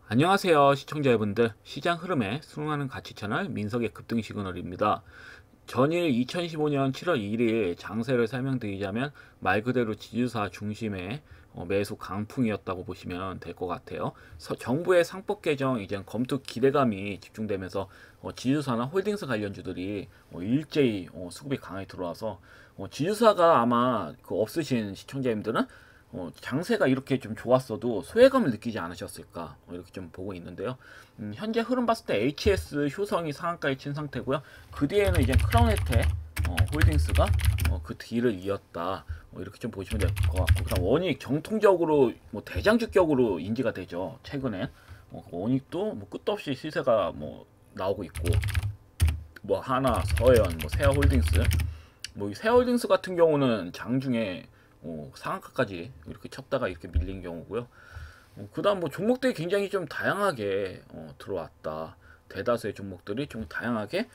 안녕하세요 시청자 여러분들, 시장 흐름에 순응하는 가치 채널 민석의 급등 시그널입니다. 전일 2015년 7월 1일 장세를 설명드리자면 말 그대로 지주사 중심의 매수 강풍이었다고 보시면 될 것 같아요. 정부의 상법 개정 이제 검토 기대감이 집중되면서 지주사나 홀딩스 관련주들이 일제히 수급이 강하게 들어와서 지주사가 아마 없으신 시청자님들은 장세가 이렇게 좀 좋았어도 소외감을 느끼지 않으셨을까 이렇게 좀 보고 있는데요. 현재 흐름 봤을 때 HS 효성이 상한가에 친 상태고요. 그 뒤에는 이제 크라운혜택 홀딩스가 그 뒤를 이었다 이렇게 좀 보시면 될 것 같고, 그다음 원익 정통적으로 대장주격으로 인지가 되죠. 최근엔 원익도 끝도 없이 시세가 나오고 있고, 하나, 서해안, 세아홀딩스, 세아홀딩스 같은 경우는 장중에 상한가까지 이렇게 쳤다가 이렇게 밀린 경우고요. 그 다음 종목들이 굉장히 좀 다양하게 들어왔다. 대다수의 종목들이 좀 다양하게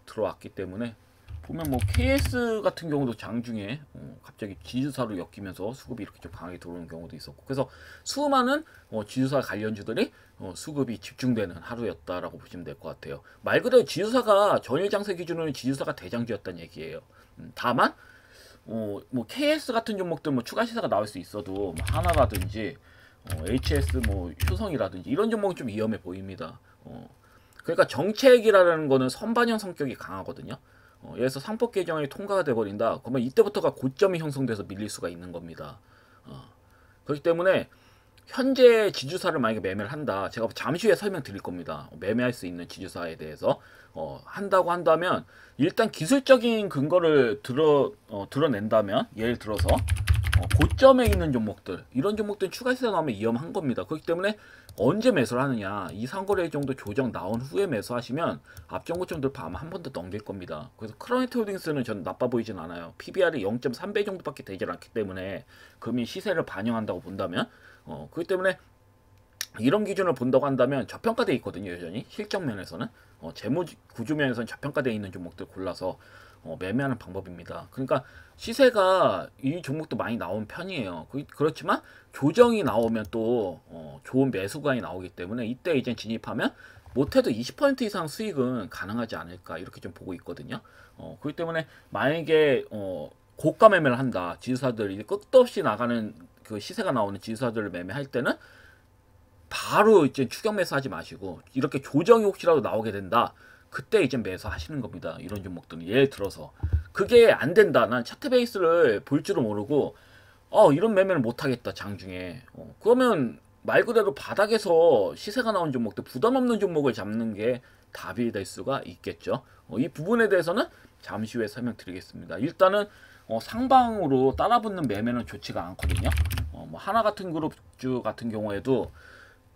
들어왔기 때문에 보면 KS 같은 경우도 장중에 갑자기 지주사로 엮이면서 수급이 이렇게 좀 강하게 들어오는 경우도 있었고, 그래서 수많은 지주사 관련주들이 수급이 집중되는 하루였다라고 보시면 될 것 같아요. 말 그대로 지주사가 전일 장세 기준으로는 지주사가 대장주였다는 얘기예요. 다만 KS 같은 종목들 추가 시세가 나올 수 있어도 하나라든지 HS 효성이라든지 이런 종목은 좀 위험해 보입니다. 그러니까 정책이라는 거는 선반영 성격이 강하거든요. 예를 들어서 상법 개정이 통과가 돼 버린다. 그러면 이때부터가 고점이 형성돼서 밀릴 수가 있는 겁니다. 그렇기 때문에 현재 지주사를 만약에 매매를 한다, 제가 잠시 후에 설명드릴 겁니다. 매매할 수 있는 지주사에 대해서 한다고 한다면 일단 기술적인 근거를 드러낸다면, 예를 들어서 고점에 있는 종목들, 이런 종목들은 추가 시세 나오면 위험한 겁니다. 그렇기 때문에 언제 매수를 하느냐, 2, 3거래 정도 조정 나온 후에 매수하시면 앞전 고점 돌파 아마 한 번 더 넘길 겁니다. 그래서 크라운혜택 홀딩스는 저는 나빠 보이진 않아요. PBR이 0.3배 정도밖에 되지 않기 때문에 금이 시세를 반영한다고 본다면 그렇기 때문에 이런 기준을 본다고 한다면 저평가되어 있거든요. 여전히 실적 면에서는 재무 구조 면에서는 저평가되어 있는 종목들 골라서 매매하는 방법입니다. 그러니까 시세가 이 종목도 많이 나온 편이에요. 그렇지만 조정이 나오면 또 좋은 매수가이 나오기 때문에 이때 이제 진입하면 못해도 20% 이상 수익은 가능하지 않을까 이렇게 좀 보고 있거든요. 그렇기 때문에 만약에 고가 매매를 한다, 지주사들이 끝도 없이 나가는 그 시세가 나오는 지주사들을 매매할 때는 바로 이제 추격 매수하지 마시고, 이렇게 조정이 혹시라도 나오게 된다, 그때 이제 매수하시는 겁니다. 이런 종목들은 예를 들어서 그게 안 된다, 난 차트 베이스를 볼 줄을 모르고 이런 매매를 못 하겠다 장중에, 그러면 말 그대로 바닥에서 시세가 나온 종목들, 부담 없는 종목을 잡는 게 답이 될 수가 있겠죠. 이 부분에 대해서는 잠시 후에 설명드리겠습니다. 일단은 상방으로 따라붙는 매매는 좋지가 않거든요. 하나 같은 그룹주 같은 경우에도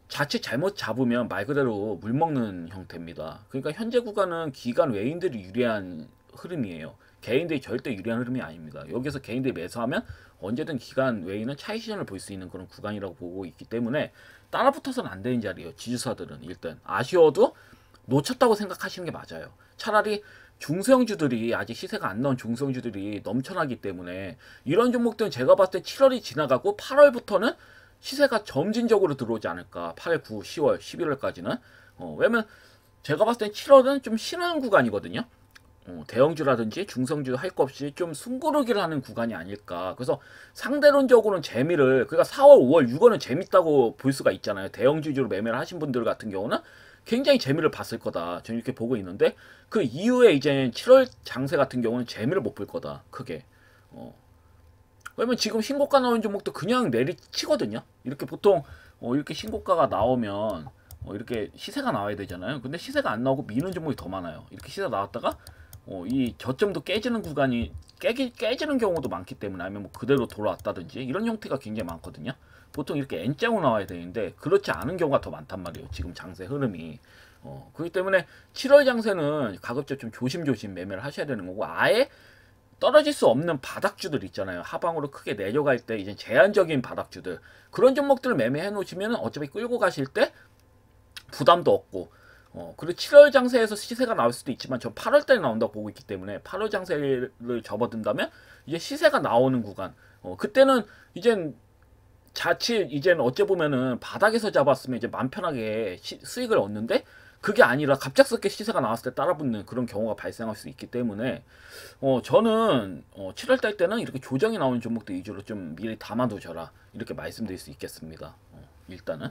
자칫 잘못 잡으면 말 그대로 물먹는 형태입니다. 그러니까 현재 구간은 기관 외인들이 유리한 흐름이에요. 개인들이 절대 유리한 흐름이 아닙니다. 여기서 개인들이 매수하면 언제든 기관 외인은 차익 시전을 볼 수 있는 그런 구간이라고 보고 있기 때문에 따라붙어서는 안 되는 자리예요. 지주사들은 일단 아쉬워도 놓쳤다고 생각하시는 게 맞아요. 차라리 중소형주들이, 아직 시세가 안 나온 중소형주들이 넘쳐나기 때문에 이런 종목들은 제가 봤을 때 7월이 지나가고 8월부터는 시세가 점진적으로 들어오지 않을까. 8, 9, 10월, 11월까지는. 왜냐면 제가 봤을 때 7월은 좀 쉬는 구간이거든요. 대형주라든지 중성주 할 거 없이 좀 숨고르기를 하는 구간이 아닐까. 그래서 상대론적으로는 재미를, 그러니까 4월, 5월, 6월은 재밌다고 볼 수가 있잖아요. 대형주 위주로 매매를 하신 분들 같은 경우는 굉장히 재미를 봤을 거다, 저는 이렇게 보고 있는데, 그 이후에 이제 7월 장세 같은 경우는 재미를 못 볼 거다, 크게. 왜냐면 지금 신고가 나오는 종목도 그냥 내리치거든요. 이렇게 보통 이렇게 신고가가 나오면 이렇게 시세가 나와야 되잖아요. 근데 시세가 안 나오고 미는 종목이 더 많아요. 이렇게 시세가 나왔다가 이 저점도 깨지는 구간이 깨지는 경우도 많기 때문에, 아니면 그대로 돌아왔다든지 이런 형태가 굉장히 많거든요. 보통 이렇게 N자로 나와야 되는데 그렇지 않은 경우가 더 많단 말이에요, 지금 장세 흐름이. 그렇기 때문에 7월 장세는 가급적 좀 조심조심 매매를 하셔야 되는 거고, 아예 떨어질 수 없는 바닥주들 있잖아요. 하방으로 크게 내려갈 때 이제 제한적인 바닥주들, 그런 종목들을 매매해 놓으시면 어차피 끌고 가실 때 부담도 없고 그리고 7월 장세에서 시세가 나올 수도 있지만 전 8월 달에 나온다고 보고 있기 때문에 8월 장세를 접어든다면 이제 시세가 나오는 구간, 그때는 이젠 자칫 이제는 어째 보면은 바닥에서 잡았으면 이제 맘 편하게 수익을 얻는데 그게 아니라 갑작스럽게 시세가 나왔을 때 따라붙는 그런 경우가 발생할 수 있기 때문에 저는 7월 달 때는 이렇게 조정이 나오는 종목들 위주로 좀 미리 담아두셔라 이렇게 말씀드릴 수 있겠습니다. 일단은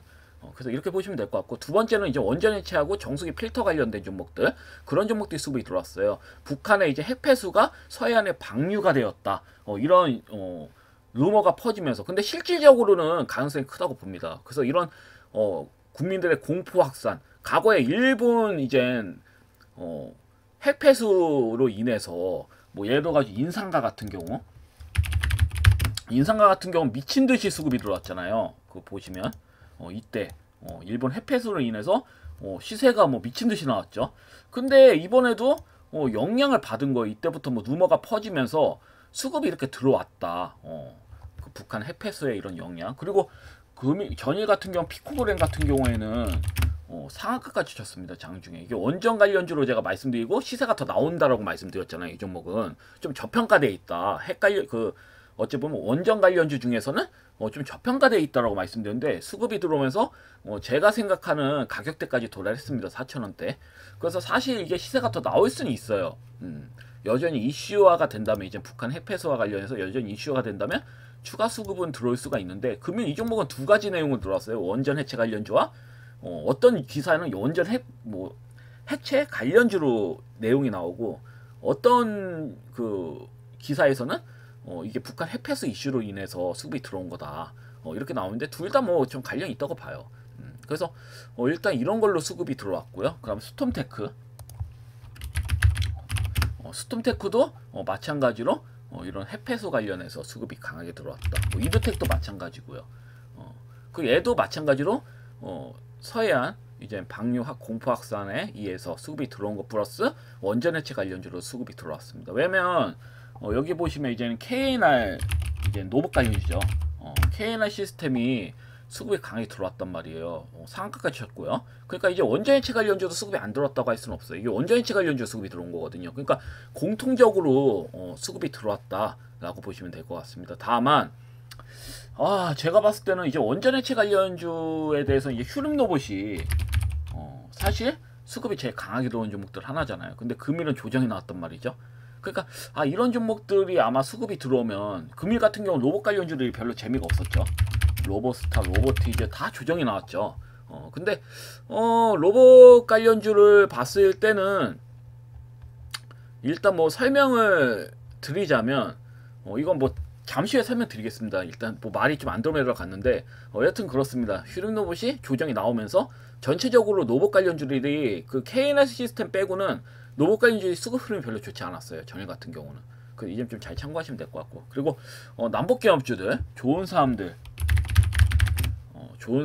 그래서 이렇게 보시면 될 것 같고, 두 번째는 이제 원전 해체하고 정수기 필터 관련된 종목들, 그런 종목들이 수급이 들어왔어요. 북한의 이제 핵폐수가 서해안에 방류가 되었다, 이런 루머가 퍼지면서, 근데 실질적으로는 가능성이 크다고 봅니다. 그래서 이런 국민들의 공포 확산, 과거에 일본 이젠 핵폐수로 인해서 뭐 예를 들어가지고 인상가 같은 경우 미친 듯이 수급이 들어왔잖아요. 그거 보시면 이때 일본 핵폐수로 인해서 시세가 뭐 미친 듯이 나왔죠. 근데 이번에도 영향을 받은 거예요. 이때부터 뭐 루머가 퍼지면서 수급이 이렇게 들어왔다. 그 북한 핵폐수의 이런 영향. 그리고 전일 같은 경우 피코그램 같은 경우에는 상한가까지 쳤습니다. 장중에. 이게 원전 관련주로 제가 말씀드리고 시세가 더 나온다라고 말씀드렸잖아요. 이 종목은 좀 저평가되어 있다. 어찌 보면 원전 관련주 중에서는 좀 저평가되어 있다라고 말씀드렸는데 수급이 들어오면서 제가 생각하는 가격대까지 도달했습니다. 4,000원대. 그래서 사실 이게 시세가 더 나올 수는 있어요. 여전히 이슈화가 된다면, 이제 북한 핵폐수와 관련해서 여전히 이슈화가 된다면 추가 수급은 들어올 수가 있는데, 그러면 이 종목은 두 가지 내용을 들어왔어요. 원전 해체 관련주와 어떤 기사는 원전 해체 관련주로 내용이 나오고, 어떤 그 기사에서는 이게 북한 핵폐수 이슈로 인해서 수급이 들어온 거다, 이렇게 나오는데 둘 다 뭐 좀 관련이 있다고 봐요. 그래서 일단 이런 걸로 수급이 들어왔고요. 그다음 스톰테크도 마찬가지로 이런 핵폐수 관련해서 수급이 강하게 들어왔다. 이드텍도 마찬가지고요. 그 얘도 마찬가지로 서해안 이제 방류학 공포 확산에 의해서 수급이 들어온 것 플러스 원전 해체 관련주로 수급이 들어왔습니다. 왜냐면 여기 보시면 이제는 KNR 이제 노봇 관련주죠. KNR 시스템이 수급이 강하게 들어왔단 말이에요. 상한가까지 쳤고요. 그러니까 이제 원전 해체 관련주도 수급이 안 들어왔다고 할 수는 없어요. 이게 원전 해체 관련주 수급이 들어온 거거든요. 그러니까 공통적으로 수급이 들어왔다라고 보시면 될 것 같습니다. 다만 제가 봤을 때는 이제 원전 해체 관련주에 대해서 이제 휴림로봇이 사실 수급이 제일 강하게 들어온 종목들 하나잖아요. 근데 금일은 조정이 나왔단 말이죠. 그러니까 이런 종목들이 아마 수급이 들어오면, 금일 같은 경우 로봇 관련주들이 별로 재미가 없었죠. 로보스타, 로보티즈 다 조정이 나왔죠. 근데 로봇 관련주를 봤을 때는 일단 뭐 설명을 드리자면, 이건 뭐 잠시 후에 설명드리겠습니다. 일단 뭐 말이 좀 안 들어갔는데 여튼 그렇습니다. 휴림로봇이 조정이 나오면서 전체적으로 로봇 관련주들이 그 KNS 시스템 빼고는 로봇 관련주의 수급 흐름이 별로 좋지 않았어요. 전일 같은 경우는. 그 이 점 좀 잘 참고하시면 될 것 같고, 그리고 남북기업주들 좋은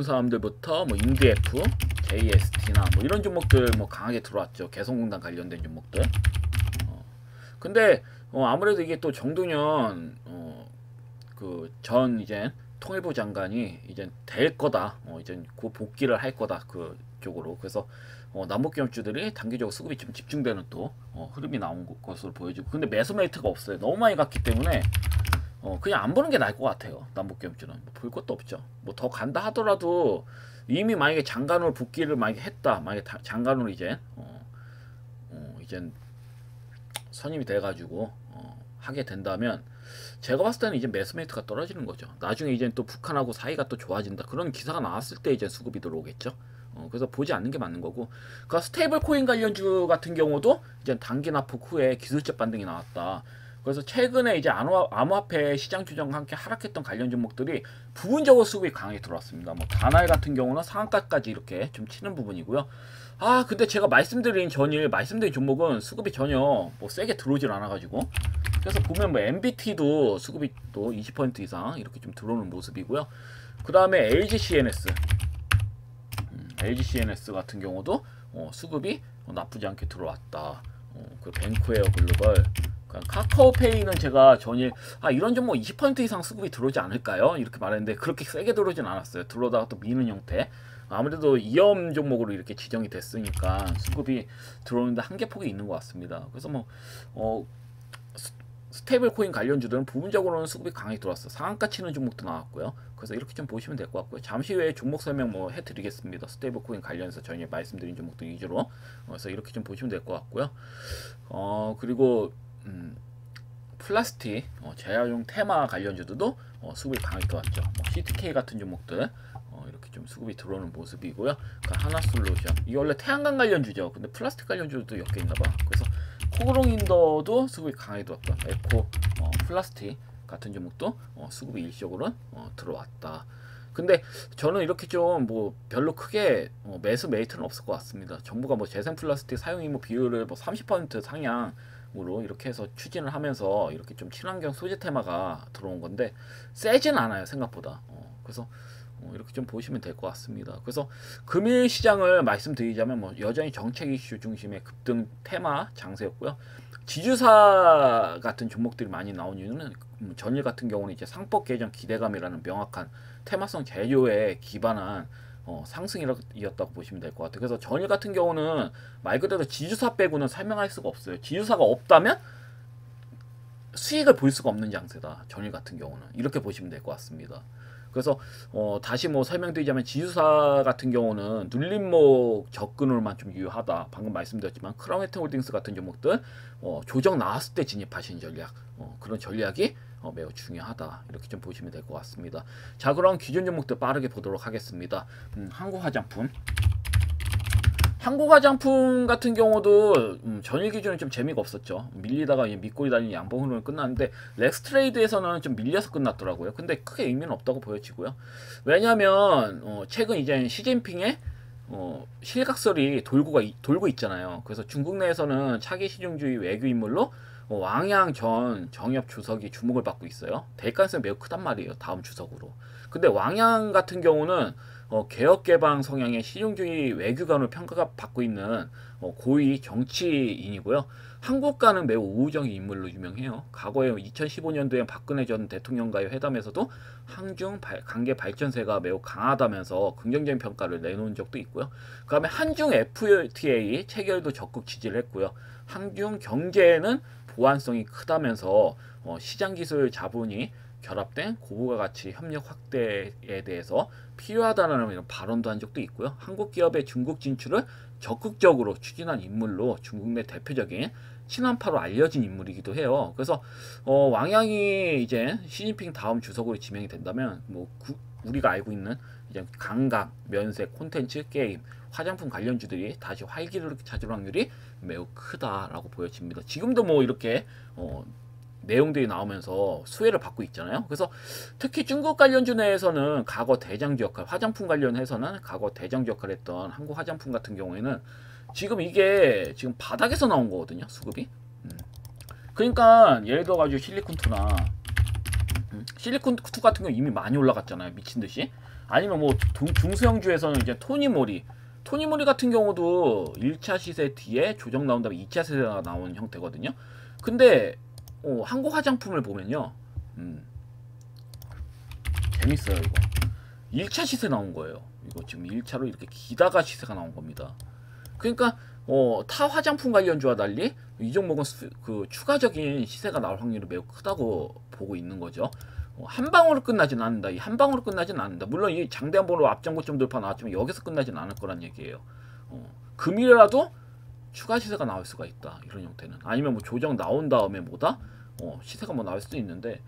사람들부터 뭐 인디F, JST나 뭐 이런 종목들 뭐 강하게 들어왔죠. 개성공단 관련된 종목들. 근데 아무래도 이게 또 정동현 그 전 이제 통일부 장관이 이제 될 거다, 이제 그 복귀를 할 거다 그쪽으로. 그래서 남북기업주들이 단기적으로 수급이 좀 집중되는 또 흐름이 나온 것으로 보여지고, 근데 매수 메리트가 없어요. 너무 많이 갔기 때문에 그냥 안 보는 게 나을 것 같아요. 남북기업주는 볼 것도 없죠. 뭐 더 간다 하더라도 이미 만약에 장관으로 복귀를 만약에 했다, 만약에 장관으로 이제 선임이 돼가지고 하게 된다면 제가 봤을 때는 이제 매수 메리트가 떨어지는 거죠. 나중에 이제 또 북한하고 사이가 또 좋아진다, 그런 기사가 나왔을 때 이제 수급이 들어오겠죠. 그래서 보지 않는 게 맞는 거고, 그 스테이블 코인 관련주 같은 경우도 이제 단기 납폭 후에 기술적 반등이 나왔다. 그래서 최근에 이제 암호화폐 시장 조정과 함께 하락했던 관련 종목들이 부분적으로 수급이 강하게 들어왔습니다. 뭐 다나이 같은 경우는 상한가까지 이렇게 좀 치는 부분이고요. 근데 제가 말씀드린 종목은 수급이 전혀 뭐 세게 들어오질 않아가지고, 그래서 보면 뭐 MBT도 수급이 또 20% 이상 이렇게 좀 들어오는 모습이고요. 그 다음에 LGCNS 같은 경우도 수급이 나쁘지 않게 들어왔다. 그 뱅크웨어 글로벌, 카카오페이는 제가 전일 이런 종목 20% 이상 수급이 들어오지 않을까요? 이렇게 말했는데 그렇게 세게 들어오진 않았어요. 들어오다가 또 미는 형태. 아무래도 위험 종목으로 이렇게 지정이 됐으니까 수급이 들어오는데 한계폭이 있는 것 같습니다. 그래서 뭐 스테이블 코인 관련주들은 부분적으로는 수급이 강하게 들어왔어. 상한가 치는 종목도 나왔고요. 그래서 이렇게 좀 보시면 될 것 같고요. 잠시 후에 종목 설명 뭐 해드리겠습니다. 스테이블 코인 관련해서 전에 말씀드린 종목들 위주로. 그래서 이렇게 좀 보시면 될 것 같고요. 그리고 플라스틱, 재활용 테마 관련주들도 수급이 강하게 들어왔죠. 뭐 CTK 같은 종목들 이렇게 좀 수급이 들어오는 모습이고요. 그러니까 하나솔루션, 이게 원래 태양광 관련주죠. 근데 플라스틱 관련주도 엮여 있나봐. 그래서 코그롱인더도 수급이 강하게 들어왔다. 에코, 플라스틱 같은 종목도 수급이 일시적으로 들어왔다. 근데 저는 이렇게 좀 뭐 별로 크게 매수 메리트는 없을 것 같습니다. 정부가 뭐 재생 플라스틱 사용 의무 비율을 뭐 30% 상향으로 이렇게 해서 추진을 하면서 이렇게 좀 친환경 소재 테마가 들어온 건데 세진 않아요, 생각보다. 그래서 이렇게 좀 보시면 될 것 같습니다. 그래서 금일 시장을 말씀드리자면 뭐 여전히 정책 이슈 중심의 급등 테마 장세였고요. 지주사 같은 종목들이 많이 나온 이유는 전일 같은 경우는 이제 상법 개정 기대감이라는 명확한 테마성 재료에 기반한 상승이었다고 보시면 될 것 같아요. 그래서 전일 같은 경우는 말 그대로 지주사 빼고는 설명할 수가 없어요. 지주사가 없다면 수익을 볼 수가 없는 장세다. 전일 같은 경우는 이렇게 보시면 될 것 같습니다. 그래서 다시 뭐 설명드리자면 지주사 같은 경우는 눌림목 접근으로만 좀 유효하다. 방금 말씀드렸지만 크라운웨트홀딩스 같은 종목들 조정 나왔을 때 진입하시는 전략, 그런 전략이 매우 중요하다. 이렇게 좀 보시면 될 것 같습니다. 자, 그럼 기존 종목들 빠르게 보도록 하겠습니다. 한국화장품 같은 경우도 전일 기준은 좀 재미가 없었죠. 밀리다가 밑꼬리 달린 양봉 흐름을 끝났는데 렉스트레이드에서는 좀 밀려서 끝났더라고요. 근데 크게 의미는 없다고 보여지고요. 왜냐하면 최근 이제 시진핑의 실각설이 돌고 있잖아요. 그래서 중국 내에서는 차기 실용주의 외교 인물로 왕양 전 정협 주석이 주목을 받고 있어요. 될 가능성이 매우 크단 말이에요, 다음 주석으로. 근데 왕양 같은 경우는 개혁개방 성향의 실용주의 외교관으로 평가받고 있는 고위 정치인이고요. 한국과는 매우 우호적인 인물로 유명해요. 과거에 2015년도에 박근혜 전 대통령과의 회담에서도 한중 관계 발전세가 매우 강하다면서 긍정적인 평가를 내놓은 적도 있고요. 그 다음에 한중 FTA 체결도 적극 지지를 했고요. 한중 경제는 보완성이 크다면서 시장기술 자본이 결합된 고부가 가치 협력 확대에 대해서 필요하다는 이런 발언도 한 적도 있고요. 한국 기업의 중국 진출을 적극적으로 추진한 인물로 중국 내 대표적인 친한파로 알려진 인물이기도 해요. 그래서 왕양이 이제 시진핑 다음 주석으로 지명이 된다면 뭐 우리가 알고 있는 이제 감각, 면세, 콘텐츠, 게임, 화장품 관련주들이 다시 활기를 찾을 확률이 매우 크다라고 보여집니다. 지금도 뭐 이렇게 내용들이 나오면서 수혜를 받고 있잖아요. 그래서 특히 중국 관련주 내에서는 과거 대장주 역할, 화장품 관련해서는 과거 대장주 역할을 했던 한국 화장품 같은 경우에는 지금 이게 지금 바닥에서 나온 거거든요, 수급이. 그러니까 예를 들어가지고 실리콘2 같은 경우 이미 많이 올라갔잖아요, 미친 듯이. 아니면 뭐 중소형주에서는 이제 토니모리 같은 경우도 1차 시세 뒤에 조정 나온 다음에 2차 시세가 나오는 형태거든요. 근데 한국 화장품을 보면요, 재밌어요. 이거 1차 시세 나온 거예요. 이거 지금 1차로 이렇게 기다가 시세가 나온 겁니다. 그러니까 타 화장품 관련주와 달리 이 종목은 그 추가적인 시세가 나올 확률이 매우 크다고 보고 있는 거죠. 한 방으로 끝나진 않는다. 이 한 방으로 끝나진 않는다. 물론 이 장대한 번호 앞장고점 돌파 나왔지만 여기서 끝나진 않을 거란 얘기예요. 금일이라도 추가 시세가 나올 수가 있다. 이런 형태는. 아니면 뭐 조정 나온 다음에 뭐다? 시세가 뭐 나올 수도 있는데,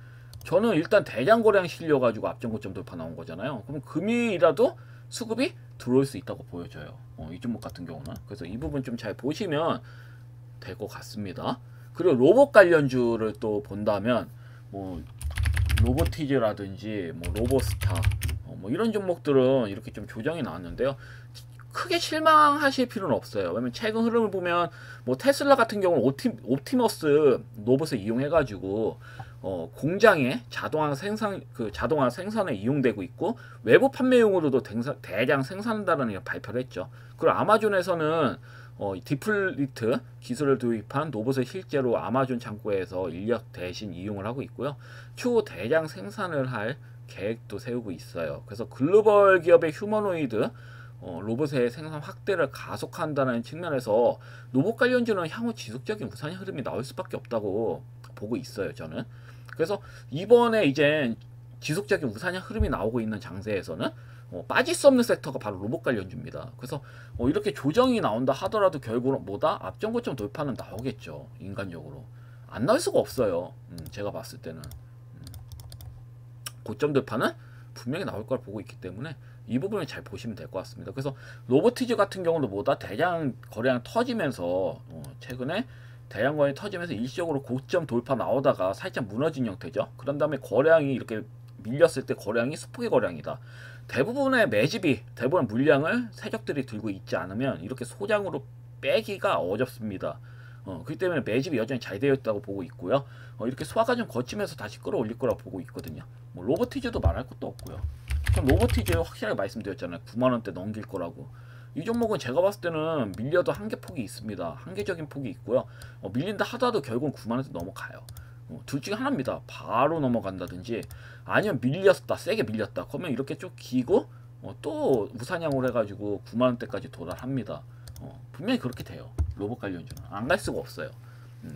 저는 일단 대장거래량 실려가지고 앞전고점 돌파 나온 거잖아요. 그럼 금일이라도 수급이 들어올 수 있다고 보여져요. 이 종목 같은 경우는. 그래서 이 부분 좀 잘 보시면 될 것 같습니다. 그리고 로봇 관련주를 또 본다면 뭐 로보티즈라든지 뭐 로보스타 뭐 이런 종목들은 이렇게 좀 조정이 나왔는데요. 크게 실망하실 필요는 없어요. 왜냐면 최근 흐름을 보면 뭐 테슬라 같은 경우는 옵티머스 로봇을 이용해가지고 공장에 자동화 생산에 이용되고 있고, 외부 판매용으로도 대량 생산한다는 발표를 했죠. 그리고 아마존에서는 디플리트 기술을 도입한 로봇을 실제로 아마존 창고에서 인력 대신 이용을 하고 있고요. 추후 대량 생산을 할 계획도 세우고 있어요. 그래서 글로벌 기업의 휴머노이드 로봇의 생산 확대를 가속한다는 측면에서 로봇 관련주는 향후 지속적인 우상향 흐름이 나올 수밖에 없다고 보고 있어요, 저는. 그래서 이번에 이제 지속적인 우상향 흐름이 나오고 있는 장세에서는 빠질 수 없는 섹터가 바로 로봇 관련주입니다. 그래서 이렇게 조정이 나온다 하더라도 결국은 뭐다? 앞전 고점 돌파는 나오겠죠. 인간적으로. 안 나올 수가 없어요. 제가 봤을 때는. 고점 돌파는 분명히 나올 걸 보고 있기 때문에 이 부분을 잘 보시면 될 것 같습니다. 그래서 로보티즈 같은 경우도 뭐다? 대량 거래량 터지면서 최근에 대량 거래량이 터지면서 일시적으로 고점 돌파 나오다가 살짝 무너진 형태죠. 그런 다음에 거래량이 이렇게 밀렸을 때 거래량이 수폭의 거래량이다. 대부분의 매집이 대부분 물량을 세력들이 들고 있지 않으면 이렇게 소장으로 빼기가 어렵습니다. 그렇기 때문에 매집이 여전히 잘 되어 있다고 보고 있고요. 이렇게 소화가 좀 거치면서 다시 끌어올릴 거라고 보고 있거든요. 뭐 로보티즈도 말할 것도 없고요. 참 로보티즈 확실하게 말씀드렸잖아요. 9만원대 넘길 거라고. 이 종목은 제가 봤을 때는 밀려도 한계폭이 있습니다. 한계적인 폭이 있고요. 밀린다 하더라도 결국은 9만원대 넘어가요. 둘 중에 하나입니다. 바로 넘어간다든지 아니면 밀렸다, 세게 밀렸다. 그러면 이렇게 쭉 기고 또 우상향을 해가지고 9만원대까지 도달합니다. 분명히 그렇게 돼요. 로봇 관련주는 안 갈 수가 없어요.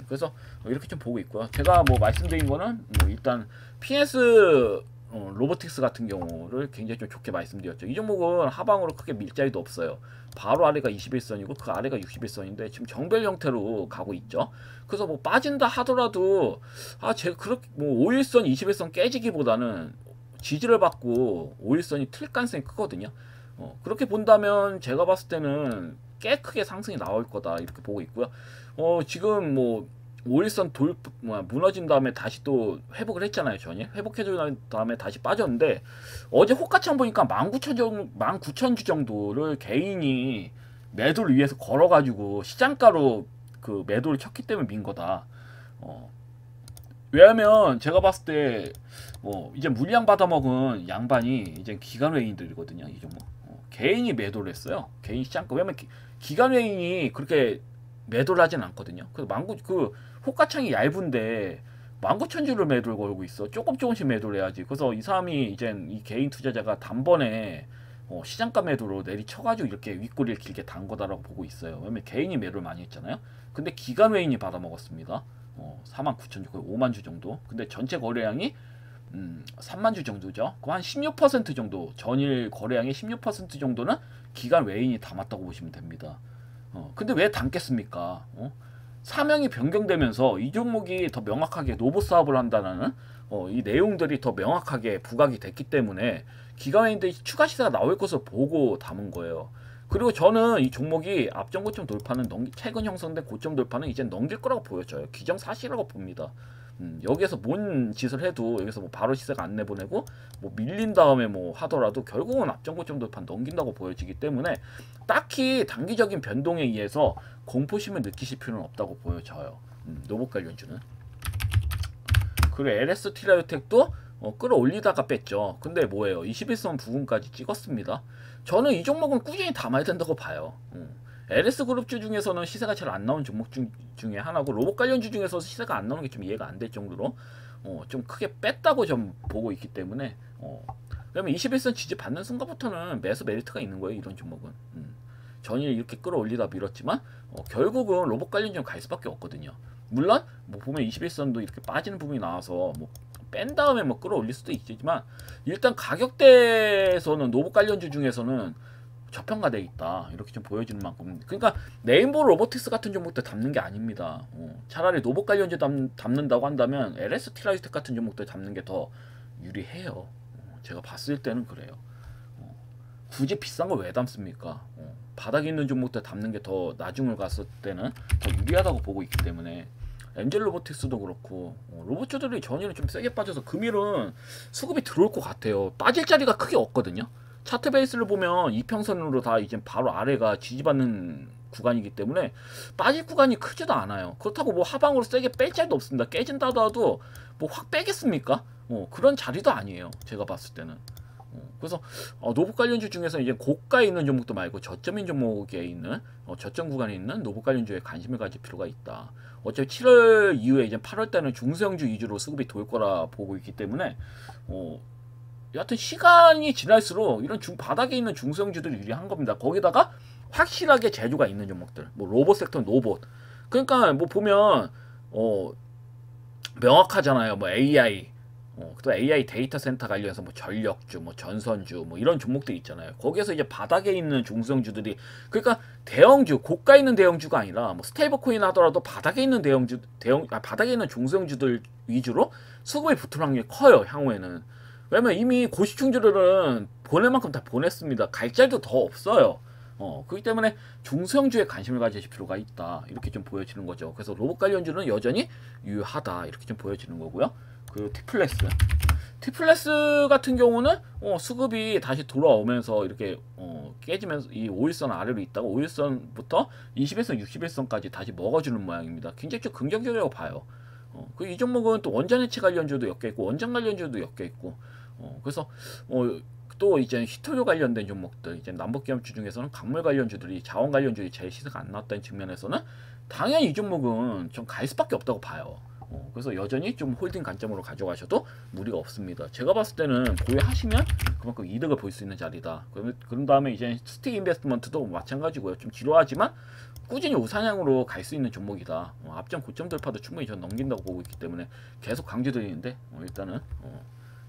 그래서 이렇게 좀 보고 있고요. 제가 뭐 말씀드린 거는 일단 PS 로보틱스 같은 경우를 굉장히 좀 좋게 말씀드렸죠. 이 종목은 하방으로 크게 밀자리도 없어요. 바로 아래가 21선이고 그 아래가 61선인데 지금 정별 형태로 가고 있죠. 그래서 뭐 빠진다 하더라도 제가 그렇게 뭐 51선, 21선 깨지기보다는 지지를 받고 51선이 틀 가능성이 크거든요. 그렇게 본다면 제가 봤을 때는 꽤 크게 상승이 나올 거다 이렇게 보고 있고요. 지금 뭐 5일선 무너진 다음에 다시 또 회복을 했잖아요. 전이 회복해준 다음에 다시 빠졌는데 어제 호가창 보니까 19,000주 정도를 개인이 매도를 위해서 걸어가지고 시장가로 그 매도를 쳤기 때문에 민 거다. 왜냐면 제가 봤을 때 이제 물량 받아먹은 양반이 이제 기관 외인들이거든요. 이 종목. 개인이 매도를 했어요. 개인 시장가. 왜냐면 기관 외인이 그렇게 매도를 하진 않거든요. 그래서 호가창이 얇은데 19,000주를 매도를 걸고 있어. 조금씩 매도를 해야지. 그래서 이 사람이 이제 이 개인 투자자가 단번에 시장가 매도로 내리쳐가지고 이렇게 윗꼬리를 길게 단 거다라고 보고 있어요. 왜냐면 개인이 매도를 많이 했잖아요. 근데 기관 외인이 받아먹었습니다. 49,000주, 거의 5만 주 정도. 근데 전체 거래량이 3만 주 정도죠. 그럼 한 16% 정도, 전일 거래량의 16% 정도는 기관 외인이 담았다고 보시면 됩니다. 근데 왜 담겠습니까? 사명이 변경되면서 이 종목이 더 명확하게 노보 사업을 한다는 이 내용들이 더 명확하게 부각이 됐기 때문에 기관인들이 추가 시세가 나올 것을 보고 담은 거예요. 그리고 저는 이 종목이 앞전 고점 돌파는 최근 형성된 고점 돌파는 이제 넘길 거라고 보여져요. 기정사실이라고 봅니다. 여기에서 뭔 짓을 해도 여기서 뭐 바로 시세가 안 내보내고 뭐 밀린 다음에 뭐 하더라도 결국은 앞전 고점 돌파 넘긴다고 보여지기 때문에 딱히 단기적인 변동에 의해서 공포심을 느끼실 필요는 없다고 보여져요. 로봇 관련주는. 그리고 LST 라이오텍도 끌어올리다가 뺐죠. 근데 뭐예요? 21선 부분까지 찍었습니다. 저는 이 종목은 꾸준히 담아야 된다고 봐요. LS그룹주 중에서는 시세가 잘 안 나온 종목 중에 하나고 로봇 관련주 중에서 시세가 안 나오는 게 좀 이해가 안 될 정도로 좀 크게 뺐다고 좀 보고 있기 때문에 그러면 21선 지지 받는 순간부터는 매수 메리트가 있는 거예요. 이런 종목은. 전일 이렇게 끌어올리다 밀었지만 결국은 로봇 관련주는 갈 수밖에 없거든요. 물론 뭐 보면 21선도 이렇게 빠지는 부분이 나와서 뭐 뺀 다음에 뭐 끌어올릴 수도 있지만 일단 가격대에서는 로봇 관련주 중에서는 저평가돼 있다 이렇게 좀 보여지는 만큼 그러니까 네임보 로보틱스 같은 종목들 담는 게 아닙니다. 차라리 로봇 관련주 담는다고 한다면 LST 라이오텍 같은 종목들 담는 게 더 유리해요. 제가 봤을 때는 그래요. 굳이 비싼 걸 왜 담습니까? 바닥에 있는 종목들 담는 게 더 나중을 갔을 때는 더 유리하다고 보고 있기 때문에 엔젤 로보틱스도 그렇고 로봇주들이 전일은 좀 세게 빠져서 금일은 수급이 들어올 것 같아요. 빠질 자리가 크게 없거든요. 차트 베이스를 보면 이평선으로 다 이제 바로 아래가 지지받는 구간이기 때문에 빠질 구간이 크지도 않아요. 그렇다고 뭐 하방으로 세게 뺄 자리도 없습니다. 깨진다 하더라도 뭐 확 빼겠습니까? 그런 자리도 아니에요. 제가 봤을 때는. 그래서 노봇 관련주 중에서 이제 고가에 있는 종목도 말고 저점인 종목에 있는 저점 구간에 있는 노봇 관련주에 관심을 가질 필요가 있다. 어차피 7월 이후에 이제 8월 달은 중소형주 위주로 수급이 돌 거라 보고 있기 때문에 여하튼 시간이 지날수록 이런 바닥에 있는 중소형주들이 유리한 겁니다. 거기다가 확실하게 재주가 있는 종목들, 뭐 로봇 섹터 로봇. 그러니까 뭐 보면 명확하잖아요. 뭐 AI, 또 AI 데이터 센터 관련해서 뭐 전력주, 뭐 전선주, 뭐 이런 종목들이 있잖아요. 거기에서 이제 바닥에 있는 중소형주들이, 그러니까 대형주, 고가 있는 대형주가 아니라 뭐 스테이블 코인 하더라도 바닥에 있는 바닥에 있는 중소형주들 위주로 수급이 붙을 확률이 커요, 향후에는. 왜냐면 이미 고시충주들은 보낼 만큼 다 보냈습니다. 갈 자리도 더 없어요. 그렇기 때문에 중소형주에 관심을 가지실 필요가 있다. 이렇게 좀 보여지는 거죠. 그래서 로봇 관련주는 여전히 유효하다. 이렇게 좀 보여지는 거고요. 그 티플렉스 같은 경우는 수급이 다시 돌아오면서 이렇게 깨지면서 이 5일선 아래로 있다가 5일선부터 20일선, 60일선까지 다시 먹어주는 모양입니다. 굉장히 좀 긍정적이라고 봐요. 이 종목은 또 원전 해체 관련주도 엮여 있고 원전 관련주도 엮여 있고, 그래서 또 이제 히토류 관련된 종목들, 이제 남북기업주 중에서는 광물 관련주들이, 자원 관련주들이 제일 시세가 안 나왔다는 측면에서는 당연히 이 종목은 좀 갈 수밖에 없다고 봐요. 그래서 여전히 좀 홀딩 관점으로 가져가셔도 무리가 없습니다. 제가 봤을 때는 보유하시면 그만큼 이득을 볼 수 있는 자리다. 그런 다음에 이제 스틱 인베스트먼트도 마찬가지고요. 좀 지루하지만 꾸준히 우상향으로 갈 수 있는 종목이다. 앞전 고점 돌파도 충분히 전 넘긴다고 보고 있기 때문에 계속 강조드리는데, 일단은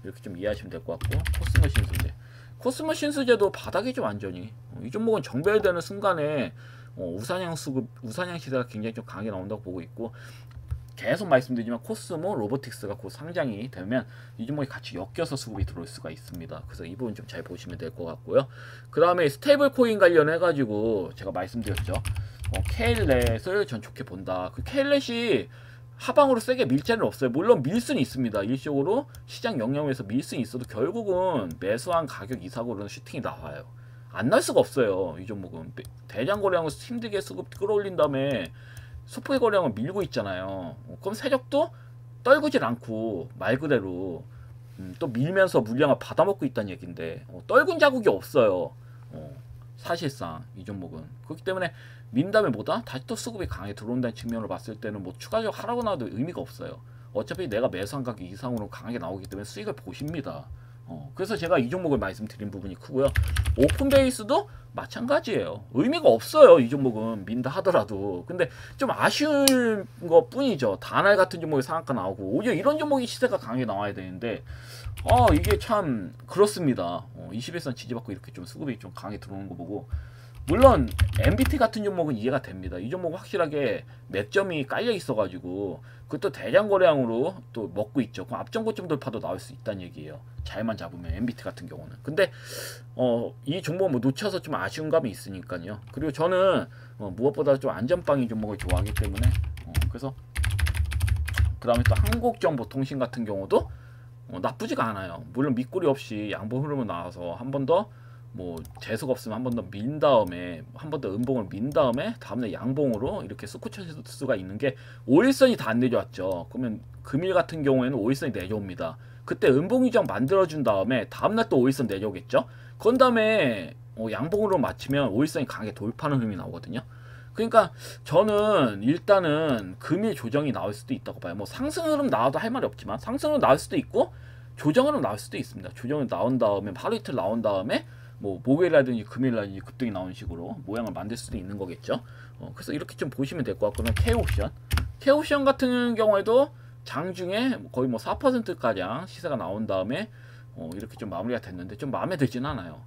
이렇게 좀 이해하시면 될 것 같고, 코스모 신수제. 코스모 신수제도 바닥이 좀 완전히, 이 종목은 정배되는 순간에 우상향 시세가 굉장히 좀 강하게 나온다고 보고 있고, 계속 말씀드리지만 코스모 로보틱스가 곧 상장이 되면 이 종목이 같이 엮여서 수급이 들어올 수가 있습니다. 그래서 이 부분 좀 잘 보시면 될 것 같고요. 그 다음에 스테이블 코인 관련해 가지고 제가 말씀드렸죠. K렛을 전 좋게 본다. 그 K렛이 하방으로 세게 밀 자는 없어요. 물론 밀 수는 있습니다. 일시적으로 시장 영향에서 밀 수는 있어도 결국은 매수한 가격 이상으로는 슈팅이 나와요. 안 날 수가 없어요. 이 종목은 대량 거래량을 힘들게 수급 끌어올린 다음에 소폭의 거래량을 밀고 있잖아요. 그럼 세력도 떨구질 않고 말 그대로 또 밀면서 물량을 받아먹고 있다는 얘기인데, 떨군 자국이 없어요. 사실상 이 종목은. 그렇기 때문에 민 다음에 뭐다? 다시 또 수급이 강하게 들어온다는 측면으로 봤을 때는 뭐 추가적으로 하라고 나와도 의미가 없어요. 어차피 내가 매수한 가격 이상으로 강하게 나오기 때문에 수익을 보십니다. 그래서 제가 이 종목을 말씀드린 부분이 크고요. 오픈 베이스도 마찬가지예요. 의미가 없어요. 이 종목은 민다 하더라도. 근데 좀 아쉬운 것 뿐이죠. 다날 같은 종목이 상한가 나오고, 오히려 이런 종목이 시세가 강하게 나와야 되는데, 이게 참 그렇습니다. 21선 지지받고 이렇게 좀 수급이 좀 강하게 들어오는 거 보고, 물론 MBT 같은 종목은 이해가 됩니다. 이 종목은 확실하게 맥점이 깔려 있어가지고 그것도 대량 거래량으로 또 먹고 있죠. 그럼 앞전 고점 돌파도 나올 수 있다는 얘기예요. 잘만 잡으면 MBT 같은 경우는. 근데 이 종목은 뭐 놓쳐서 좀 아쉬운 감이 있으니까요. 그리고 저는 무엇보다 좀 안전빵인 종목을 좋아하기 때문에 그래서 그 다음에 또 한국정보통신 같은 경우도 나쁘지가 않아요. 물론 밑꼬리 없이 양봉 흐름을 나와서 한 번 더 뭐 재수가 없으면 한 번 더 민 다음에 한 번 더 음봉을 민 다음에 다음날 양봉으로 이렇게 쑥고 칠 수가 있는 게 5일선이 다 안 내려왔죠. 그러면 금일 같은 경우에는 5일선이 내려옵니다. 그때 음봉 이정 만들어준 다음에 다음날 또 5일선 내려오겠죠. 그런 다음에 양봉으로 맞추면 5일선이 강하게 돌파하는 흐름이 나오거든요. 그러니까 저는 일단은 금일 조정이 나올 수도 있다고 봐요. 뭐 상승 흐름 나와도 할 말이 없지만 상승은 나올 수도 있고 조정 흐름 나올 수도 있습니다. 조정이 나온 다음에 하루 이틀 나온 다음에 뭐 목요일이라든지 금요일이라든지 급등이 나오는 식으로 모양을 만들 수도 있는 거겠죠. 그래서 이렇게 좀 보시면 될 것 같고요. K옵션 같은 경우에도 장중에 거의 뭐 4%가량 시세가 나온 다음에 이렇게 좀 마무리가 됐는데 좀 마음에 들진 않아요.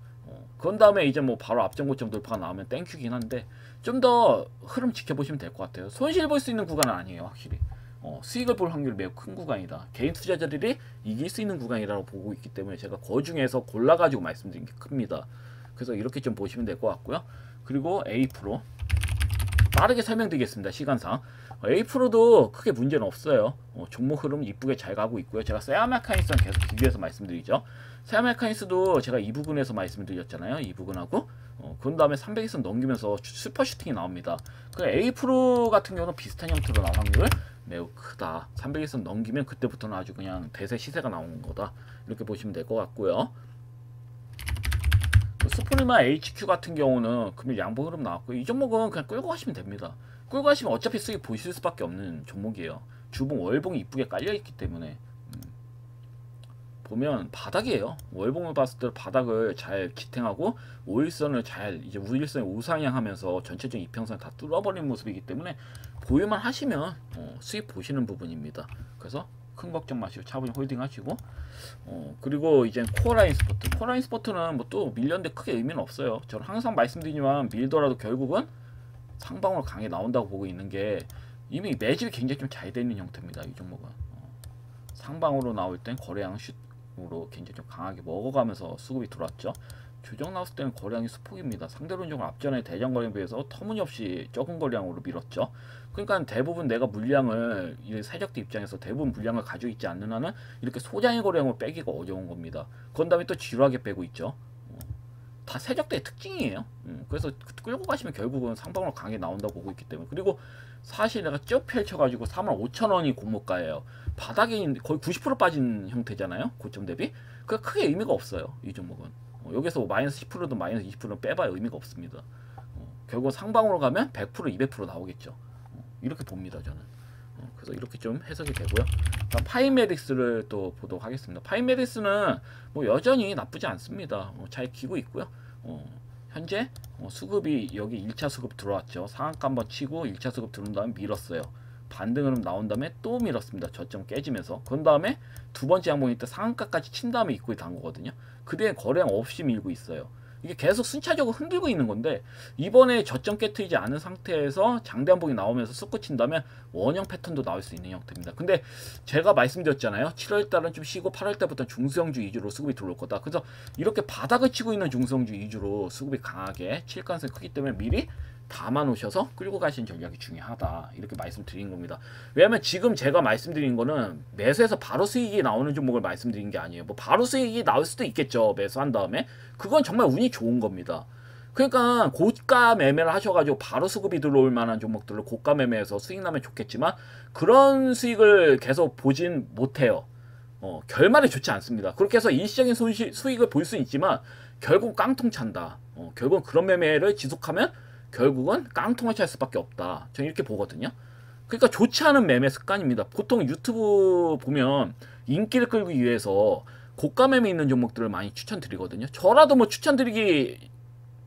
그런 다음에 이제 뭐 바로 앞전 고점 돌파가 나오면 땡큐긴 한데 좀 더 흐름 지켜보시면 될 것 같아요. 손실 볼 수 있는 구간은 아니에요. 확실히 수익을 볼 확률이 매우 큰 구간이다. 개인 투자자들이 이길 수 있는 구간이라고 보고 있기 때문에 제가 그 중에서 골라가지고 말씀드린 게 큽니다. 그래서 이렇게 좀 보시면 될 것 같고요. 그리고 A프로 빠르게 설명드리겠습니다. 시간상 A프로도 크게 문제는 없어요. 종목 흐름 이쁘게 잘 가고 있고요. 제가 세아메카니스랑 계속 비교해서 말씀드리죠. 세아메카니스도 제가 이 부분에서 말씀드렸잖아요. 이 부분하고 그런 다음에 300일선 넘기면서 슈퍼 슈팅이 나옵니다. 그 A프로 같은 경우는 비슷한 형태로 나올 확률 매우 크다. 300일선 넘기면 그때부터는 아주 그냥 대세 시세가 나오는 거다. 이렇게 보시면 될 것 같고요. 스프리마 HQ 같은 경우는 금일 양봉 흐름 나왔고 이 종목은 그냥 끌고 가시면 됩니다. 끌고 가시면 어차피 수익 보실 수밖에 없는 종목이에요. 주봉 월봉이 이쁘게 깔려 있기 때문에 보면 바닥이에요. 월봉을 봤을 때 바닥을 잘 지탱하고 오일선을 잘 이제 우일선을 우상향하면서 전체적인 이평선을 다 뚫어버린 모습이기 때문에 보유만 하시면 수익 보시는 부분입니다. 그래서 큰 걱정 마시고 차분히 홀딩 하시고 그리고 이제 코어라인 스포트는 뭐 또 밀렸는데 크게 의미는 없어요. 저는 항상 말씀드리지만 밀더라도 결국은 상방으로 강에 나온다고 보고 있는 게 이미 매집이 굉장히 좀 잘 되는 형태입니다. 이 종목은 상방으로 나올 땐 거래량 슛으로 굉장히 좀 강하게 먹어가면서 수급이 들어왔죠. 조정 나왔을 때는 거래량이 수폭입니다. 상대론적으로 앞전에 대장 거래량에 비해서 터무니없이 적은 거래량으로 밀었죠. 그러니까 대부분 내가 물량을 세력들 입장에서 대부분 물량을 가지고 있지 않는 한은 이렇게 소장의 거래량으로 빼기가 어려운 겁니다. 그런 다음에 또 지루하게 빼고 있죠. 다 세력대의 특징이에요. 그래서 끌고 가시면 결국은 상방으로 강하게 나온다고 보고 있기 때문에. 그리고 사실 내가 쭉 펼쳐가지고 45,000원이 공모가예요. 바닥에 거의 90% 빠진 형태잖아요. 고점 대비. 그 크게 의미가 없어요. 이 종목은. 여기서 마이너스 10%든 마이너스 20%든 빼봐야 의미가 없습니다. 결국 상방으로 가면 100% 200% 나오겠죠. 이렇게 봅니다 저는. 그래서 이렇게 좀 해석이 되고요. 파이메딕스를 또 보도록 하겠습니다. 파이메딕스는 뭐 여전히 나쁘지 않습니다. 잘 기고 있고요. 현재 수급이 여기 1차 수급 들어왔죠. 상한가 한번 치고 1차 수급 들어온 다음에 밀었어요. 반등 흐름 나온 다음에 또 밀었습니다. 저점 깨지면서. 그런 다음에 두 번째 양봉일 때 상한가까지 친 다음에 입구에 단 거거든요. 그 뒤에 거래량 없이 밀고 있어요. 이게 계속 순차적으로 흔들고 있는 건데 이번에 저점 깨트리지 않은 상태에서 장대 한봉이 나오면서 쑥고 친다면 원형 패턴도 나올 수 있는 형태입니다. 근데 제가 말씀드렸잖아요. 7월달은 좀 쉬고 8월달부터 중소형주 위주로 수급이 들어올 거다. 그래서 이렇게 바닥을 치고 있는 중소형주 위주로 수급이 강하게 칠 가능성이 크기 때문에 미리 담아 놓으셔서 끌고 가시는 전략이 중요하다. 이렇게 말씀드린 겁니다. 왜냐면 지금 제가 말씀드린 거는 매수해서 바로 수익이 나오는 종목을 말씀드린 게 아니에요. 뭐 바로 수익이 나올 수도 있겠죠. 매수한 다음에. 그건 정말 운이 좋은 겁니다. 그러니까 고가 매매를 하셔가지고 바로 수급이 들어올 만한 종목들을 고가 매매해서 수익 나면 좋겠지만 그런 수익을 계속 보진 못해요. 결말이 좋지 않습니다. 그렇게 해서 일시적인 수익을 볼 수는 있지만 결국 깡통 찬다. 결국은 그런 매매를 지속하면 결국은 깡통을 찰 수밖에 없다. 저는 이렇게 보거든요. 그러니까 좋지 않은 매매 습관입니다. 보통 유튜브 보면 인기를 끌기 위해서 고가 매매 있는 종목들을 많이 추천드리거든요. 저라도 뭐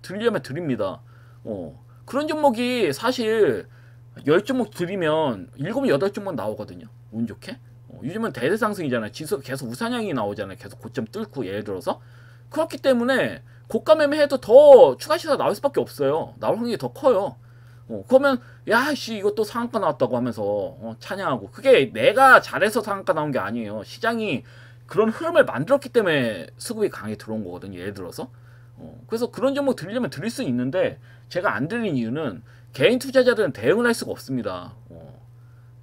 드리려면 드립니다. 그런 종목이 사실 10종목 드리면 7, 8종목 나오거든요. 운 좋게. 요즘은 대대상승이잖아요. 지수가 계속 우상향이 나오잖아요. 계속 고점 뚫고 예를 들어서. 그렇기 때문에 고가 매매해도 더 추가 시세 나올 수밖에 없어요. 나올 확률이 더 커요. 그러면 야씨 이것도 상한가 나왔다고 하면서 찬양하고 그게 내가 잘해서 상한가 나온 게 아니에요. 시장이 그런 흐름을 만들었기 때문에 수급이 강하게 들어온 거거든요. 예를 들어서. 그래서 그런 종목 드리려면 드릴 수 있는데 제가 안 드리는 이유는 개인 투자자들은 대응을 할 수가 없습니다.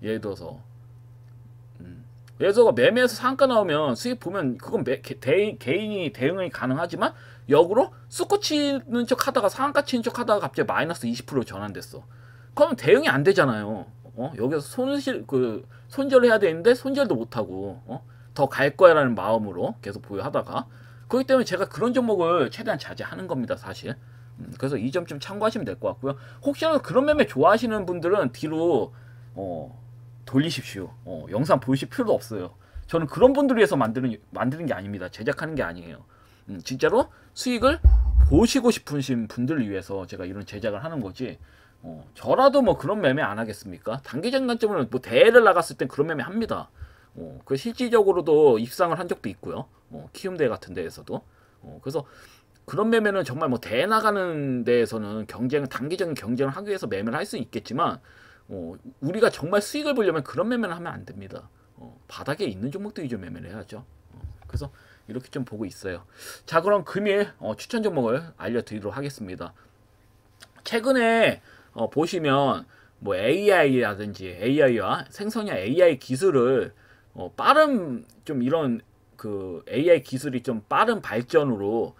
예를 들어서 매매해서 상한가 나오면 수익 보면 그건 개인이 대응이 가능하지만 역으로 쑥고 치는 척 하다가 상한가 치는 척 하다가 갑자기 마이너스 20% 전환됐어. 그러면 대응이 안 되잖아요. 여기서 손절을 해야 되는데 손절도 못하고 더 갈 거야 라는 마음으로 계속 보유하다가 그렇기 때문에 제가 그런 종목을 최대한 자제하는 겁니다. 사실. 그래서 이 점 좀 참고하시면 될 것 같고요. 혹시라도 그런 매매 좋아하시는 분들은 뒤로 돌리십시오. 영상 보실 필요도 없어요. 저는 그런 분들 위해서 만드는 게 아닙니다. 제작하는 게 아니에요. 진짜로 수익을 보시고 싶으신 분들을 위해서 제가 이런 제작을 하는 거지. 저라도 뭐 그런 매매 안 하겠습니까? 단기적인 관점으로는 뭐 대회를 나갔을 땐 그런 매매 합니다. 그 실질적으로도 입상을 한 적도 있고요. 키움대회 같은 데에서도. 그래서 그런 매매는 정말 뭐 대회 나가는 데에서는 단기적인 경쟁을 하기 위해서 매매를 할 수는 있겠지만 우리가 정말 수익을 보려면 그런 매매를 하면 안 됩니다. 바닥에 있는 종목들 위주로 매매를 해야죠. 그래서 이렇게 좀 보고 있어요. 자, 그럼 금일 추천 종목을 알려드리도록 하겠습니다. 최근에 보시면 뭐 AI라든지 AI와 생성형 AI 기술을 빠른 좀 이런 그 AI 기술이 좀 빠른 발전으로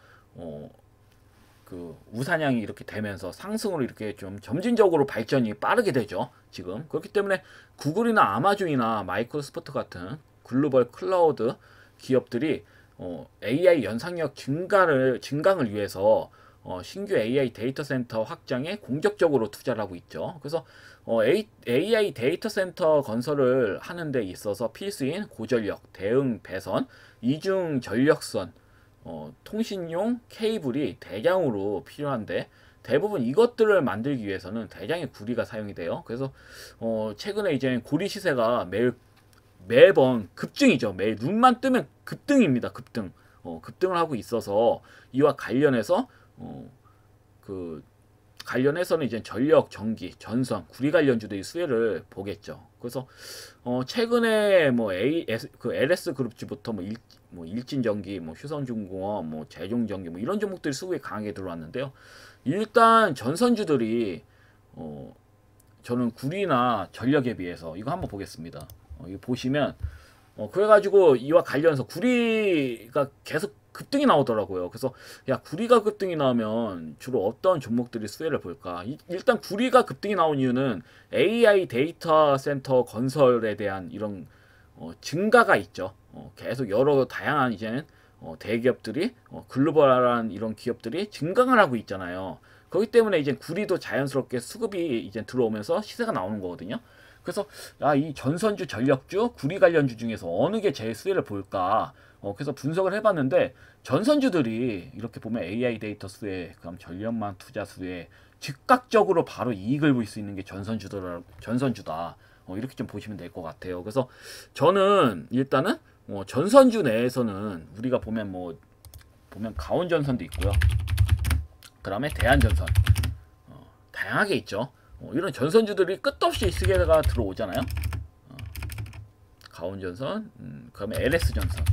그 우상향이 이렇게 되면서 상승으로 이렇게 좀 점진적으로 발전이 빠르게 되죠. 지금 그렇기 때문에 구글이나 아마존이나 마이크로소프트 같은 글로벌 클라우드 기업들이 AI 연상력 증강을 위해서 신규 AI 데이터 센터 확장에 공격적으로 투자를 하고 있죠. 그래서 AI 데이터 센터 건설을 하는 데 있어서 필수인 고전력, 대응 배선, 이중 전력선, 통신용 케이블이 대량으로 필요한데 대부분 이것들을 만들기 위해서는 대량의 구리가 사용이 돼요. 그래서 최근에 이제 구리 시세가 매번 급등이죠. 매일 눈만 뜨면 급등입니다. 급등. 급등을 하고 있어서 이와 관련해서 관련해서는 이제 전력, 전기, 전선, 구리 관련주들이 수혜를 보겠죠. 그래서 최근에 뭐 LS 그룹주부터 일진전기, 휴선중공업, 제종전기 이런 종목들이 수급이 강하게 들어왔는데요. 일단 전선주들이 저는 구리나 전력에 비해서 이거 한번 보겠습니다. 이거 보시면 그래가지고 이와 관련해서 구리가 계속 급등이 나오더라고요. 그래서 야, 구리가 급등이 나오면 주로 어떤 종목들이 수혜를 볼까? 일단 구리가 급등이 나온 이유는 AI 데이터 센터 건설에 대한 이런 증가가 있죠. 계속 여러 다양한 이제 대기업들이 글로벌한 이런 기업들이 증강을 하고 있잖아요. 그렇기 때문에 이제 구리도 자연스럽게 수급이 이제 들어오면서 시세가 나오는 거거든요. 그래서 이 전선주, 전력주, 구리 관련주 중에서 어느 게 제일 수혜를 볼까? 그래서 분석을 해봤는데 전선주들이 이렇게 보면 AI 데이터 수혜, 그다음 전력망 투자 수혜, 즉각적으로 바로 이익을 볼 수 있는 게 전선주다. 이렇게 좀 보시면 될 것 같아요. 그래서 저는 일단은 전선주 내에서는 우리가 보면 가온전선도 있고요. 그 다음에 대한전선, 다양하게 있죠. 이런 전선주들이 끝도 없이 시계가 들어오잖아요. 가온전선, 그 다음에 LS전선,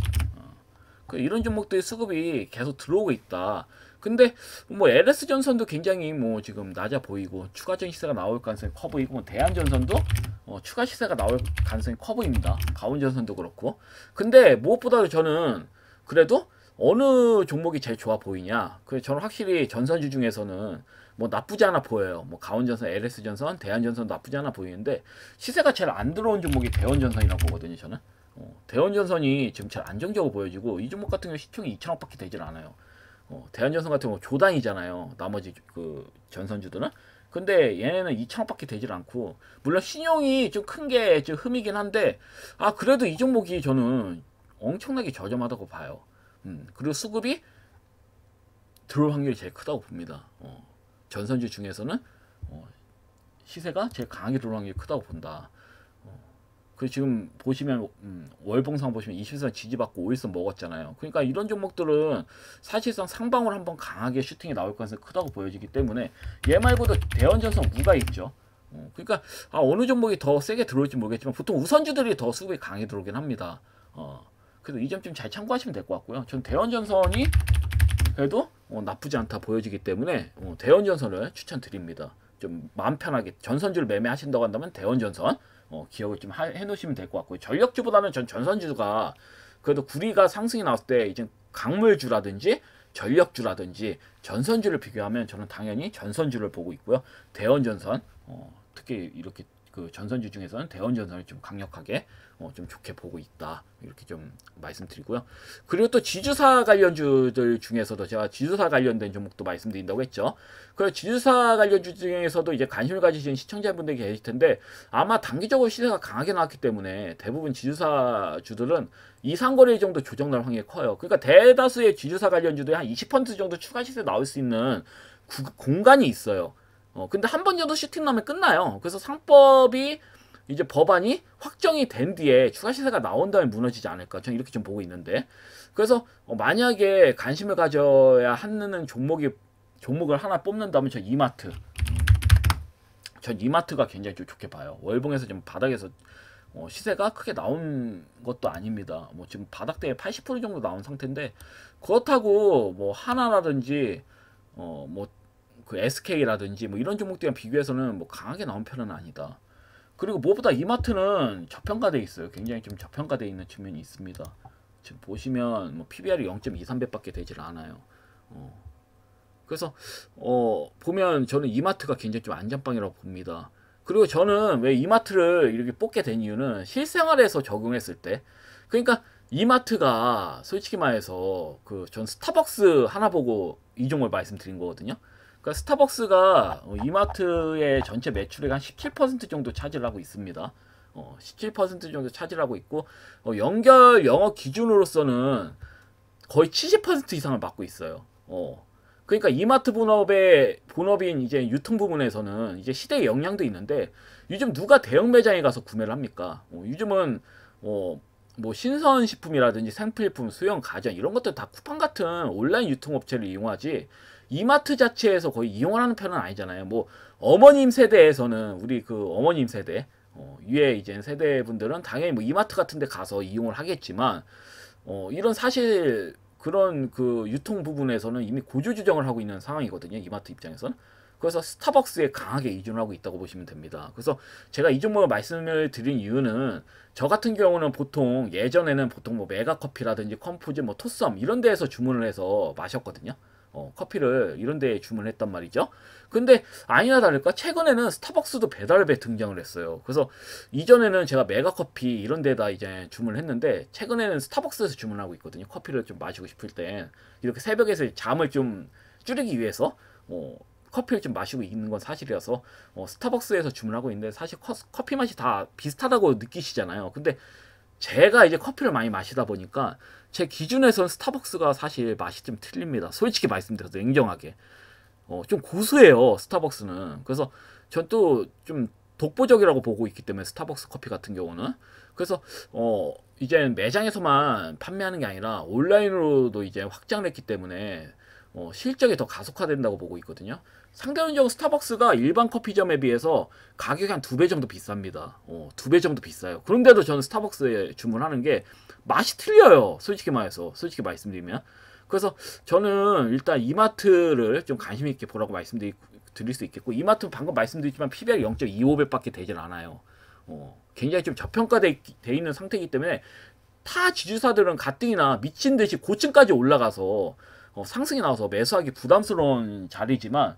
이런 종목들의 수급이 계속 들어오고 있다. 근데 LS전선도 굉장히 지금 낮아 보이고 추가적인 시세가 나올 가능성이 커 보이고 대한전선도 추가 시세가 나올 가능성이 커 보입니다. 가온전선도 그렇고. 근데 무엇보다도 저는 그래도 어느 종목이 제일 좋아 보이냐? 저는 확실히 전선주 중에서는 나쁘지 않아 보여요. 가온전선, LS전선, 대한전선 나쁘지 않아 보이는데 시세가 제일 안 들어온 종목이 대원전선이라고 보거든요. 저는 대원전선이 지금 제일 안정적으로 보여지고 이 종목 같은 경우 시총이 2천억밖에 되질 않아요. 대한전선 같은 경우 조단이잖아요. 나머지 그 전선주들은. 근데 얘네는 2천억밖에 되질 않고 물론 신용이 좀 큰 게 좀 흠이긴 한데 그래도 이 종목이 저는 엄청나게 저렴하다고 봐요. 그리고 수급이 들어올 확률이 제일 크다고 봅니다. 전선주 중에서는 시세가 제일 강하게 들어올 확률이 크다고 본다. 그 지금 보시면 월봉상 보시면 20선 지지받고 5일선 먹었잖아요. 그러니까 이런 종목들은 사실상 상방으로 한번 강하게 슈팅이 나올 가능성이 크다고 보여지기 때문에 얘 말고도 대원전선 우가 있죠. 그러니까 어느 종목이 더 세게 들어올지 모르겠지만 보통 우선주들이 더 수급이 강하게 들어오긴 합니다. 그래서 이 점 좀 잘 참고하시면 될 것 같고요. 전 대원전선이 그래도 나쁘지 않다 보여지기 때문에 대원전선을 추천드립니다. 좀 마음 편하게 전선주를 매매하신다고 한다면 대원전선 기억을 좀 해놓으시면 될 것 같고요. 전력주보다는 전 전선주가 그래도 구리가 상승이 나왔을 때 이제 강물주라든지 전력주라든지 전선주를 비교하면 저는 당연히 전선주를 보고 있고요. 대원전선 특히 이렇게 그 전선주 중에서는 대원전선을 좀 강력하게 좀 좋게 보고 있다 이렇게 좀 말씀드리고요. 그리고 또 지주사 관련주들 중에서도 제가 지주사 관련된 종목도 말씀드린다고 했죠. 그 지주사 관련주 중에서도 이제 관심을 가지신 시청자분들이 계실 텐데 아마 단기적으로 시세가 강하게 나왔기 때문에 대부분 지주사 주들은 이상거래 정도 조정 날 확률이 커요. 그러니까 대다수의 지주사 관련주들이 한 20% 정도 추가 시세 나올 수 있는 공간이 있어요. 근데 한 번 정도 슈팅 나면 끝나요. 그래서 상법이 이제 법안이 확정이 된 뒤에 추가 시세가 나온 다음에 무너지지 않을까 저는 이렇게 좀 보고 있는데 그래서 만약에 관심을 가져야 하는 종목을 하나 뽑는다면 전 이마트 전 이마트가 굉장히 좀 좋게 봐요. 월봉에서 지금 바닥에서 시세가 크게 나온 것도 아닙니다. 지금 바닥대에 80% 정도 나온 상태인데 그렇다고 하나라든지 그 SK라든지 이런 종목들이랑 비교해서는 강하게 나온 편은 아니다. 그리고 무엇보다 이마트는 저평가되어 있어요. 굉장히 좀 저평가되어 있는 측면이 있습니다. 지금 보시면 PBR이 0.23배밖에 되질 않아요. 그래서 보면 저는 이마트가 굉장히 좀 안전빵이라고 봅니다. 그리고 저는 왜 이마트를 이렇게 뽑게 된 이유는 실생활에서 적용했을 때 그러니까 이마트가 솔직히 말해서 그 전 스타벅스 하나 보고 이 종목을 말씀드린 거거든요. 그러니까 스타벅스가 이마트의 전체 매출의 한 17% 정도 차지를 하고 있습니다. 17% 정도 차지하고 있고 연결 영업 기준으로서는 거의 70% 이상을 맡고 있어요. 그러니까 이마트 본업인 이제 유통 부분에서는 이제 시대의 영향도 있는데 요즘 누가 대형 매장에 가서 구매를 합니까? 요즘은 뭐 신선식품이라든지 생필품, 수영, 가전 이런 것들 다 쿠팡 같은 온라인 유통업체를 이용하지 이마트 자체에서 거의 이용을 하는 편은 아니잖아요. 뭐 어머님 세대에서는 우리 그 어머님 세대 위에 이제 세대분들은 당연히 뭐 이마트 같은 데 가서 이용을 하겠지만 이런 사실 그런 그 유통 부분에서는 이미 고주주정을 하고 있는 상황이거든요. 이마트 입장에서는. 그래서 스타벅스에 강하게 의존을 하고 있다고 보시면 됩니다. 그래서 제가 이 종목을 말씀을 드린 이유는 저 같은 경우는 보통 예전에는 보통 뭐 메가커피라든지 컴포즈 뭐 토썸 이런 데에서 주문을 해서 마셨거든요. 커피를 이런 데에 주문했단 말이죠. 근데 아니나 다를까 최근에는 스타벅스도 배달앱에 등장을 했어요. 그래서 이전에는 제가 메가커피 이런 데다 이제 주문을 했는데 최근에는 스타벅스에서 주문하고 있거든요. 커피를 좀 마시고 싶을 때 이렇게 새벽에서 잠을 좀 줄이기 위해서 커피를 좀 마시고 있는 건 사실이어서 스타벅스에서 주문하고 있는데 사실 커피 맛이 다 비슷하다고 느끼시잖아요. 근데 제가 이제 커피를 많이 마시다 보니까 제 기준에서는 스타벅스가 사실 맛이 좀 틀립니다. 솔직히 말씀드려서 냉정하게. 좀 고수해요, 스타벅스는. 그래서 전 또 좀 독보적이라고 보고 있기 때문에 스타벅스 커피 같은 경우는. 그래서 이제 매장에서만 판매하는 게 아니라 온라인으로도 이제 확장을 했기 때문에 실적이 더 가속화된다고 보고 있거든요. 상대적으로 스타벅스가 일반 커피점에 비해서 가격이 한 2배 정도 비쌉니다. 2배 정도 비싸요. 그런데도 저는 스타벅스에 주문하는 게 맛이 틀려요. 솔직히 말해서. 솔직히 말씀드리면. 그래서 저는 일단 이마트를 좀 관심 있게 보라고 말씀드릴 수 있겠고, 이마트 방금 말씀드렸지만 PBR 0.25배밖에 되질 않아요. 굉장히 좀 저평가돼 있는 상태이기 때문에 타 지주사들은 가뜩이나 미친 듯이 고층까지 올라가서 상승이 나와서 매수하기 부담스러운 자리지만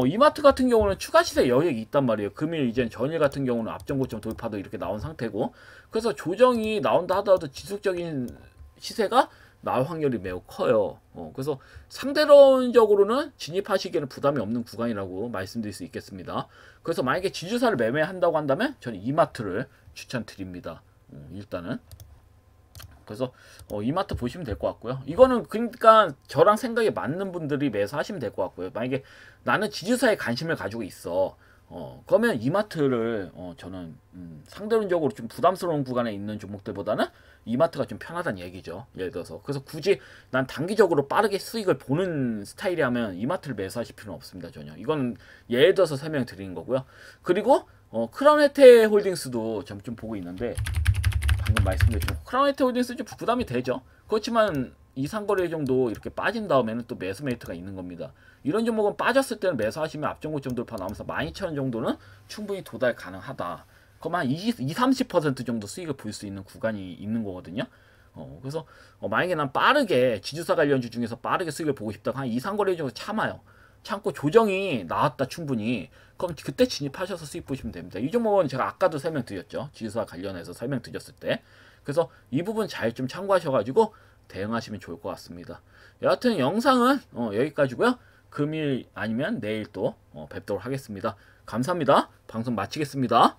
이마트 같은 경우는 추가 시세 여력이 있단 말이에요. 금일 이제 전일 같은 경우는 앞전고점 돌파도 이렇게 나온 상태고, 그래서 조정이 나온다 하더라도 지속적인 시세가 나올 확률이 매우 커요. 그래서 상대론적으로는 진입하시기에는 부담이 없는 구간이라고 말씀드릴 수 있겠습니다. 그래서 만약에 지주사를 매매한다고 한다면 저는 이마트를 추천드립니다. 일단은. 그래서 이마트 보시면 될 것 같고요. 이거는 그러니까 저랑 생각이 맞는 분들이 매수하시면 될 것 같고요. 만약에 나는 지주사에 관심을 가지고 있어. 그러면 이마트를 저는 상대론적으로 좀 부담스러운 구간에 있는 종목들보다는 이마트가 좀 편하다는 얘기죠. 예를 들어서. 그래서 굳이 난 단기적으로 빠르게 수익을 보는 스타일이라면 이마트를 매수하실 필요는 없습니다. 전혀. 이건 예를 들어서 설명드리는 거고요. 그리고 크라운 혜태 홀딩스도 좀 보고 있는데 방금 말씀드렸죠. 크라운 혜태 홀딩스 좀 부담이 되죠. 그렇지만 이상거래 정도 이렇게 빠진 다음에는 또 매수 메리트가 있는 겁니다. 이런 종목은 빠졌을 때는 매수하시면 앞전고점 돌파 나오면서 12,000원 정도는 충분히 도달 가능하다. 그럼 한 20-30% 정도 수익을 볼 수 있는 구간이 있는 거거든요. 그래서 만약에 난 빠르게 지주사 관련주 중에서 빠르게 수익을 보고 싶다고 한 이상거래 정도 참아요. 참고 조정이 나왔다 충분히. 그럼 그때 진입하셔서 수익 보시면 됩니다. 이 종목은 제가 아까도 설명드렸죠. 지주사 관련해서 설명드렸을 때. 그래서 이 부분 잘 좀 참고하셔가지고 대응하시면 좋을 것 같습니다. 여하튼 영상은 여기까지고요. 금일 아니면 내일 또 뵙도록 하겠습니다. 감사합니다. 방송 마치겠습니다.